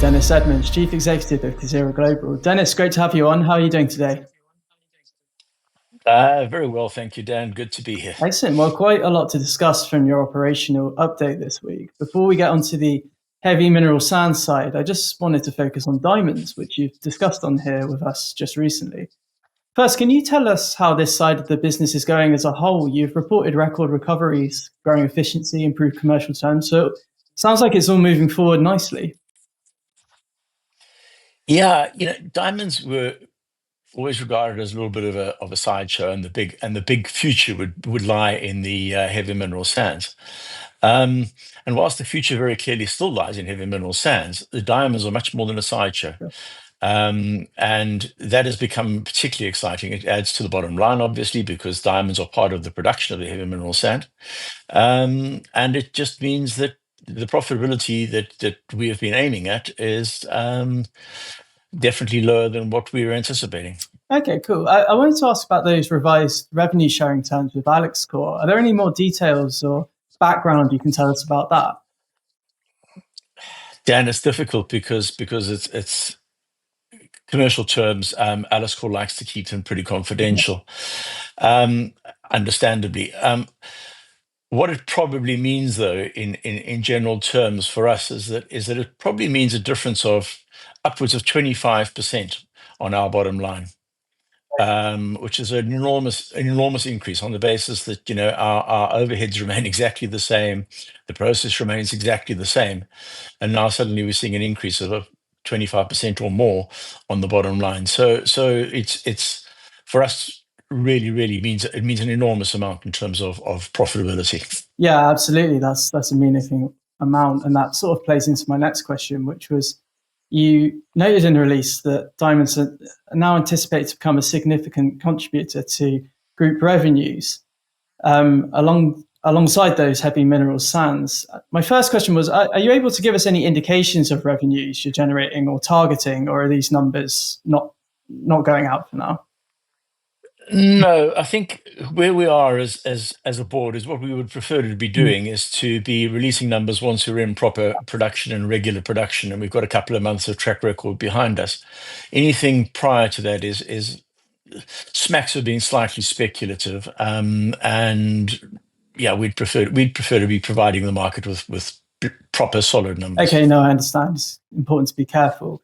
Dennis Edmonds, Chief Executive of Kazera Global. Dennis, great to have you on. How are you doing today? Very well, thank you, Dan. Good to be here. Excellent. Well, quite a lot to discuss from your operational update this week. Before we get onto the heavy mineral sands side, I just wanted to focus on diamonds, which you've discussed on here with us just recently. First, can you tell us how this side of the business is going as a whole? You've reported record recoveries, growing efficiency, improved commercial terms. So it sounds like it's all moving forward nicely. Yeah, diamonds were always regarded as a little bit of a sideshow, and the big future would lie in the heavy mineral sands. Um, and whilst the future very clearly still lies in heavy mineral sands, the diamonds are much more than a sideshow. And that has become particularly exciting. It adds to the bottom line, obviously, because diamonds are part of the production of the heavy mineral sand. And it just means that the profitability that we have been aiming at is definitely lower than what we were anticipating. Okay, cool. I wanted to ask about those revised revenue sharing terms with Alex Core. Are there any more details or background you can tell us about that? Dan, it's difficult because it's commercial terms. Alice Core likes to keep them pretty confidential, um, understandably. What it probably means, though, in general terms for us, is that it probably means a difference of upwards of 25% on our bottom line, which is an enormous increase on the basis that our overheads remain exactly the same, the process remains exactly the same, and now suddenly we're seeing an increase of 25% or more on the bottom line. So it's for us really means an enormous amount in terms of profitability. Yeah, absolutely. That's a meaningful amount, and that sort of plays into my next question, which was you noted in the release that diamonds are now anticipated to become a significant contributor to group revenues. Alongside those heavy mineral sands. My first question was, are you able to give us any indications of revenues you're generating or targeting, or are these numbers not going out for now? No, I think where we are as a board is what we would prefer to be doing is to be releasing numbers once we're in proper production and regular production, and we've got a couple of months of track record behind us. Anything prior to that is smacks of being slightly speculative, and yeah, we'd prefer to be providing the market with proper solid numbers. Okay, no, I understand. It's important to be careful.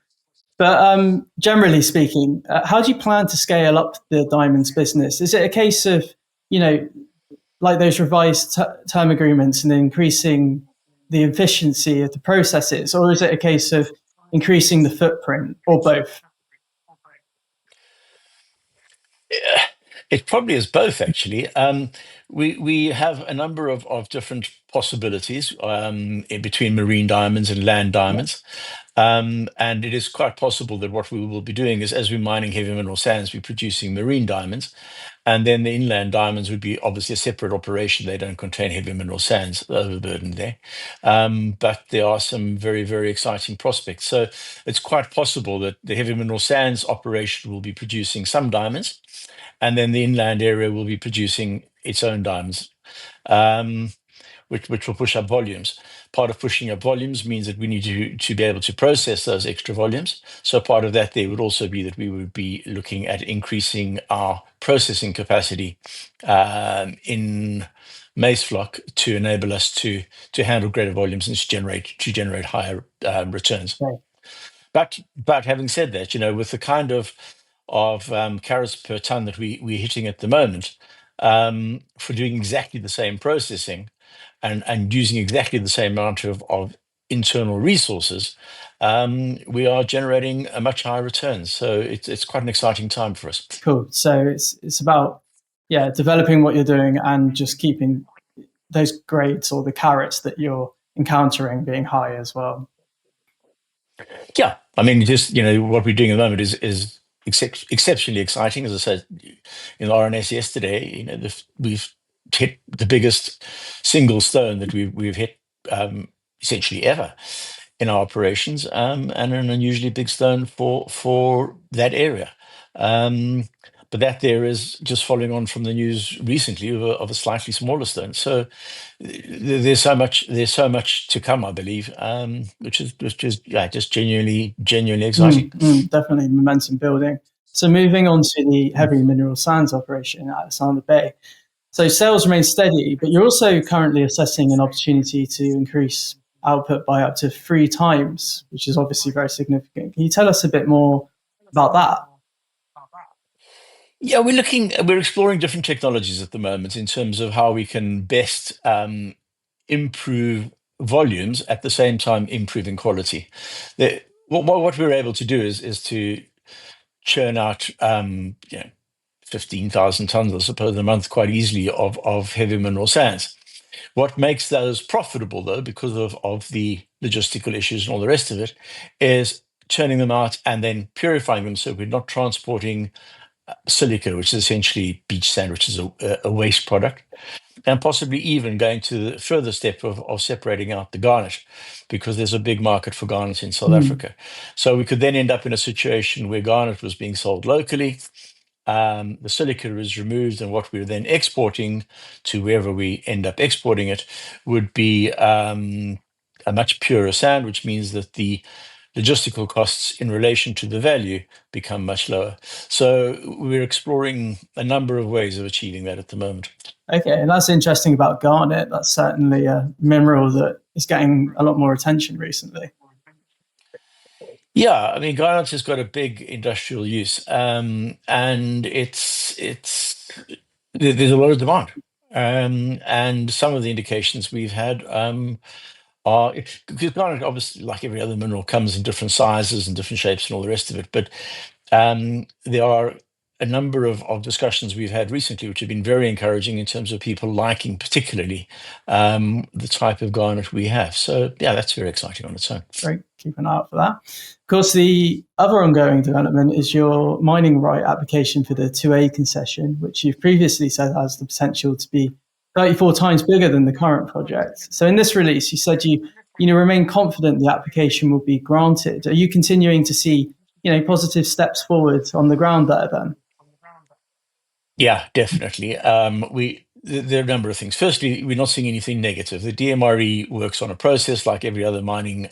But generally speaking, how do you plan to scale up the diamonds business? Is it a case of, you know, like those revised term agreements and increasing the efficiency of the processes, or is it a case of increasing the footprint, or both? Yeah, it probably is both, actually. We have a number of different possibilities in between marine diamonds and land diamonds. And it is quite possible that what we will be doing is, as we're mining heavy mineral sands, we're producing marine diamonds. And then the inland diamonds would be obviously a separate operation. They don't contain heavy mineral sands, the overburden there. But there are some very, very exciting prospects. So it's quite possible that the heavy mineral sands operation will be producing some diamonds, and then the inland area will be producing its own diamonds, um, which will push up volumes. Part of pushing up volumes means that we need to be able to process those extra volumes. So part of that there would also be that we would be looking at increasing our processing capacity in maize flock to enable us to handle greater volumes and to generate higher returns. Right. But having said that, with the kind of carats per ton that we're hitting at the moment, for doing exactly the same processing and using exactly the same amount of internal resources, we are generating a much higher return. So it's quite an exciting time for us. Cool. So it's about, yeah, developing what you're doing and just keeping those grades or the carrots that you're encountering being high as well. Yeah, I mean, just what we're doing at the moment is exceptionally exciting. As I said in the RNS yesterday, we've hit the biggest single stone that we've hit essentially ever in our operations, and an unusually big stone for that area. Um, but that there is just following on from the news recently of a slightly smaller stone. So there's so much to come, I believe, which is yeah, just genuinely exciting. Definitely momentum building. So moving on to the heavy mineral sands operation at Sanda Bay. So sales remain steady, but you're also currently assessing an opportunity to increase output by up to 3 times, which is obviously very significant. Can you tell us a bit more about that? Yeah, we're exploring different technologies at the moment in terms of how we can best improve volumes at the same time improving quality. What we're able to do is to churn out 15,000 tons, I suppose, a month quite easily of heavy mineral sands. What makes those profitable, though, because of the logistical issues and all the rest of it, is churning them out and then purifying them so we're not transporting silica, which is essentially beach sand, which is a waste product, and possibly even going to the further step of separating out the garnet, because there's a big market for garnet in South Mm, Africa. So we could then end up in a situation where garnet was being sold locally. The silica is removed, and what we're then exporting to wherever we end up exporting it would be a much purer sand, which means that the logistical costs in relation to the value become much lower. So we're exploring a number of ways of achieving that at the moment. okay, and that's interesting about garnet. That's certainly a mineral that is getting a lot more attention recently. Yeah, I mean, garnet has got a big industrial use, and there's a lot of demand, and some of the indications we've had are because garnet, obviously, like every other mineral, comes in different sizes and different shapes and all the rest of it. But there are a number of discussions we've had recently, which have been very encouraging in terms of people liking, particularly the type of garnet we have. So yeah, that's very exciting on its own. Great, keep an eye out for that. Of course, the other ongoing development is your mining right application for the 2A concession, which you've previously said has the potential to be 34 times bigger than the current project. So in this release, you said you remain confident the application will be granted. Are you continuing to see positive steps forward on the ground there then? Yeah, definitely. There are a number of things. Firstly, we're not seeing anything negative. The DMRE works on a process like every other mining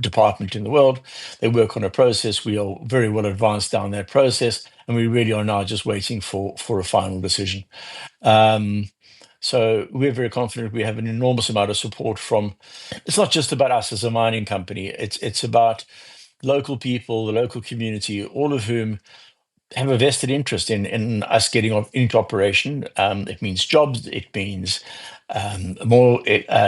department in the world. They work on a process. We are very well advanced down that process, and we really are now just waiting for a final decision. Um, so we're very confident. We have an enormous amount of support from. It's not just about us as a mining company. It's about local people, the local community, all of whom have a vested interest in us getting into operation. It means jobs. It means more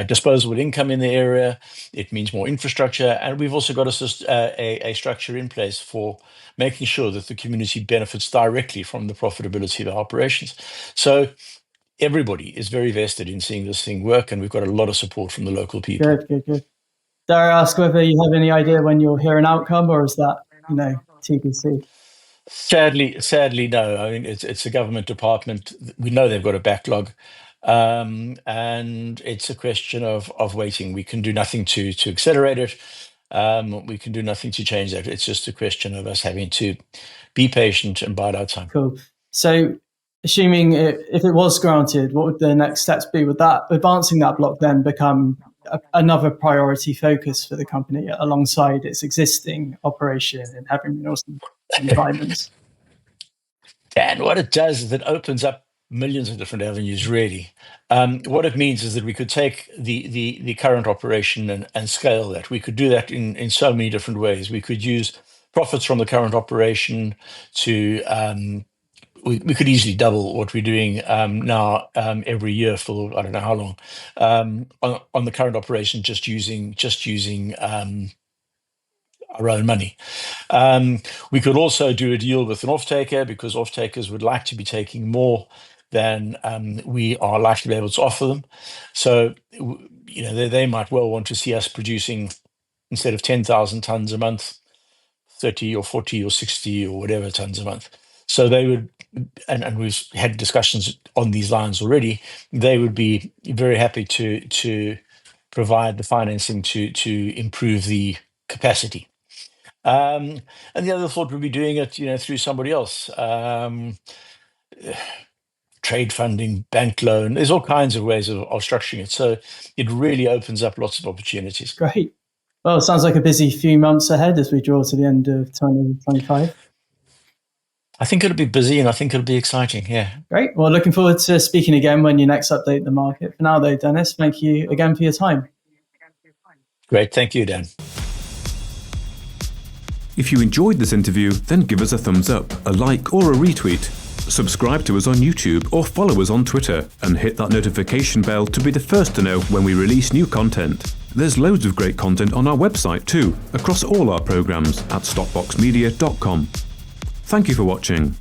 disposable income in the area. It means more infrastructure, and we've also got a structure in place for making sure that the community benefits directly from the profitability of our operations. So everybody is very vested in seeing this thing work, and we've got a lot of support from the local people. Good, good, good. Dare I ask whether you have any idea when you'll hear an outcome, or is that TBC? Sadly, no. I mean, it's a government department. We know they've got a backlog, and it's a question of waiting. We can do nothing to accelerate it. We can do nothing to change that. It's just a question of us having to be patient and bide our time. Cool. So, assuming if it was granted, what would the next steps be? Would that advancing that block then become another priority focus for the company alongside its existing operation in heavy minerals and diamonds? And what it does is it opens up millions of different avenues, really. What it means is that we could take the current operation and scale that. We could do that in so many different ways. We could use profits from the current operation to we could easily double what we're doing now every year for I don't know how long on the current operation, just using our own money. We could also do a deal with an off-taker because off-takers would like to be taking more than we are likely to be able to offer them. So, they might well want to see us producing, instead of 10,000 tons a month, 30 or 40 or 60 or whatever tons a month. So they would, and we've had discussions on these lines already, they would be very happy to provide the financing to improve the capacity. And the other thought would be doing it, through somebody else. Trade funding, bank loan. There's all kinds of ways of structuring it. So it really opens up lots of opportunities. Great. Well, it sounds like a busy few months ahead as we draw to the end of 2025. I think it'll be busy and I think it'll be exciting. Yeah. Great. Well, looking forward to speaking again when you next update the market. For now, though, Dennis, thank you again for your time. Great. Thank you, Dan. If you enjoyed this interview, then give us a thumbs up, a like or a retweet. Subscribe to us on YouTube or follow us on Twitter and hit that notification bell to be the first to know when we release new content. There's loads of great content on our website too, across all our programs at stockboxmedia.com. Thank you for watching.